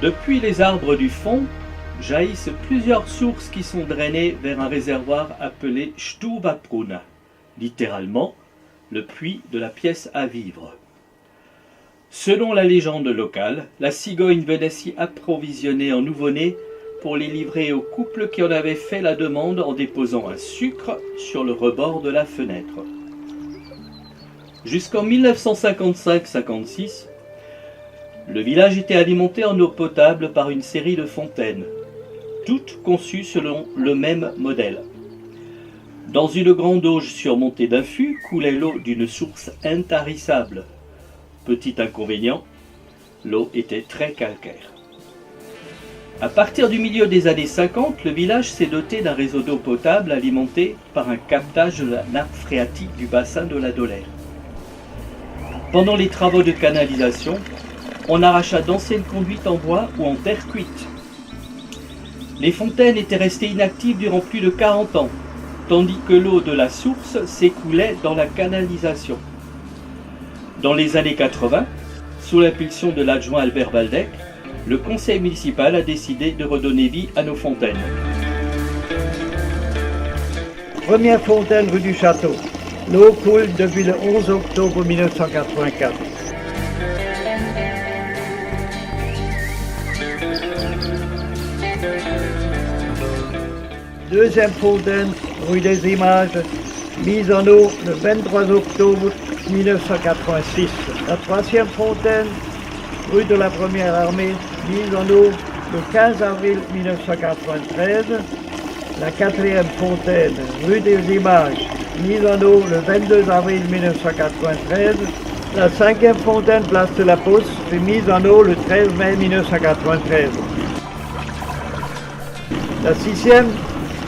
Depuis les arbres du fond, jaillissent plusieurs sources qui sont drainées vers un réservoir appelé Stuvapruna, littéralement le puits de la pièce à vivre. Selon la légende locale, la cigogne venait s'y approvisionner en nouveau-nés pour les livrer aux couples qui en avaient fait la demande en déposant un sucre sur le rebord de la fenêtre. Jusqu'en 1955-56, le village était alimenté en eau potable par une série de fontaines, toutes conçues selon le même modèle. Dans une grande auge surmontée d'un fût coulait l'eau d'une source intarissable. Petit inconvénient, l'eau était très calcaire. À partir du milieu des années 50, le village s'est doté d'un réseau d'eau potable alimenté par un captage de la nappe phréatique du bassin de la Dolère. Pendant les travaux de canalisation, on arracha d'anciennes conduites en bois ou en terre cuite. Les fontaines étaient restées inactives durant plus de 40 ans, tandis que l'eau de la source s'écoulait dans la canalisation. Dans les années 80, sous l'impulsion de l'adjoint Albert Waldeck, le conseil municipal a décidé de redonner vie à nos fontaines. Première fontaine rue du Château. L'eau coule depuis le 11 octobre 1984. Deuxième fontaine, rue des Images, mise en eau le 23 octobre 1986. La troisième fontaine, rue de la Première Armée, mise en eau le 15 avril 1993. La quatrième fontaine, rue des Images, mise en eau le 22 avril 1993. La cinquième fontaine, place de la Poste, fut mise en eau le 13 mai 1993. La sixième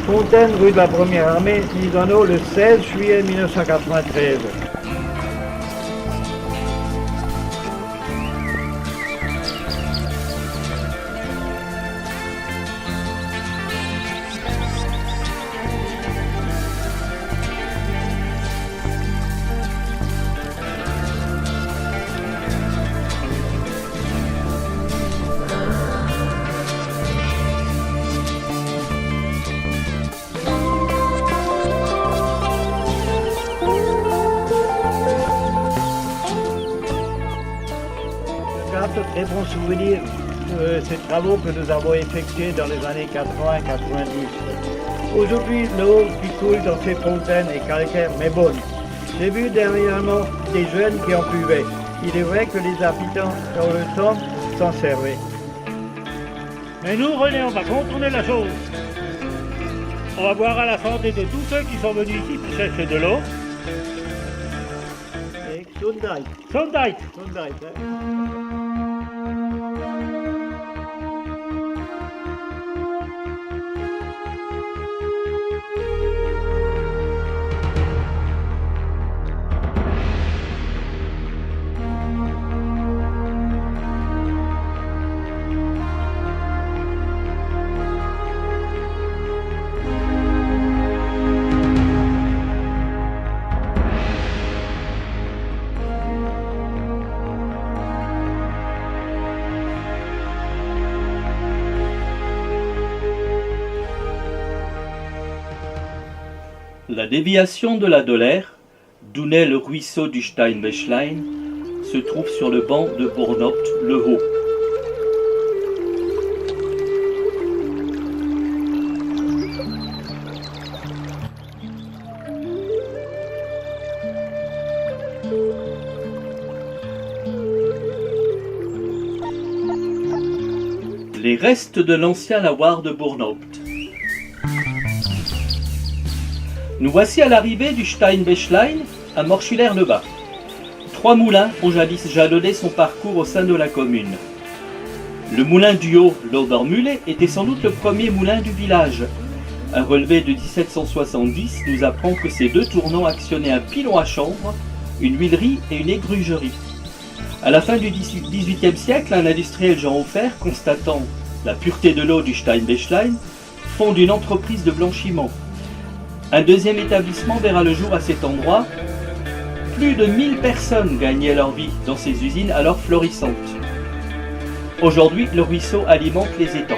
fontaine, rue de la Première Armée, mise en eau le 16 juillet 1993. De très bons souvenirs de ces travaux que nous avons effectués dans les années 80-90. Aujourd'hui, l'eau qui coule dans ces fontaines est calcaire mais bonne. J'ai vu dernièrement des jeunes qui en buvaient. Il est vrai que les habitants, dans le temps, s'en servaient. Mais nous, René, on va contourner la chose. On va boire à la santé de tous ceux qui sont venus ici pour chercher de l'eau. Et Gesundheit. Gesundheit. Gesundheit, hein. La déviation de la Dolère, d'où naît le ruisseau du Steinbächlein, se trouve sur le banc de Bournopt-le-Haut. Les restes de l'ancien lavoir de Bournopt. Nous voici à l'arrivée du Steinbächlein à Morschiller-le-Bas. 3 moulins ont jadis jalonné son parcours au sein de la commune. Le moulin du Haut, l'Obermühle, était sans doute le premier moulin du village. Un relevé de 1770 nous apprend que ces 2 tournants actionnaient un pilon à chanvre, une huilerie et une égrugerie. À la fin du XVIIIe siècle, un industriel Jean Hofer, constatant la pureté de l'eau du Steinbächlein, fonde une entreprise de blanchiment. Un deuxième établissement verra le jour à cet endroit. Plus de 1000 personnes gagnaient leur vie dans ces usines alors florissantes. Aujourd'hui, le ruisseau alimente les étangs.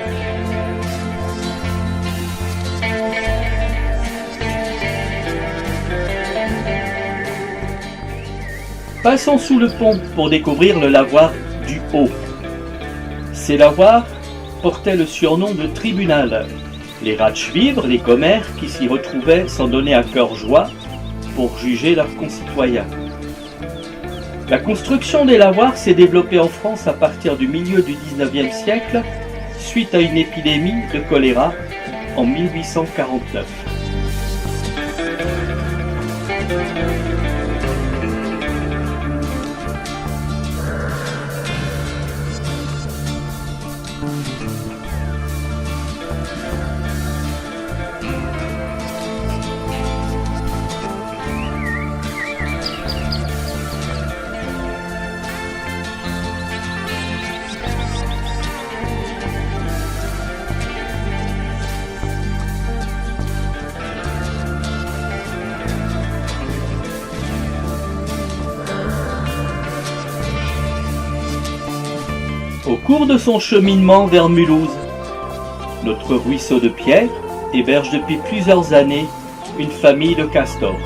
Passons sous le pont pour découvrir le lavoir du Haut. Ces lavoirs portaient le surnom de tribunal. Les ratschvivres, les commères qui s'y retrouvaient s'en donnaient à cœur joie pour juger leurs concitoyens. La construction des lavoirs s'est développée en France à partir du milieu du XIXe siècle suite à une épidémie de choléra en 1849. Au cours de son cheminement vers Mulhouse, notre ruisseau de pierre héberge depuis plusieurs années une famille de castors.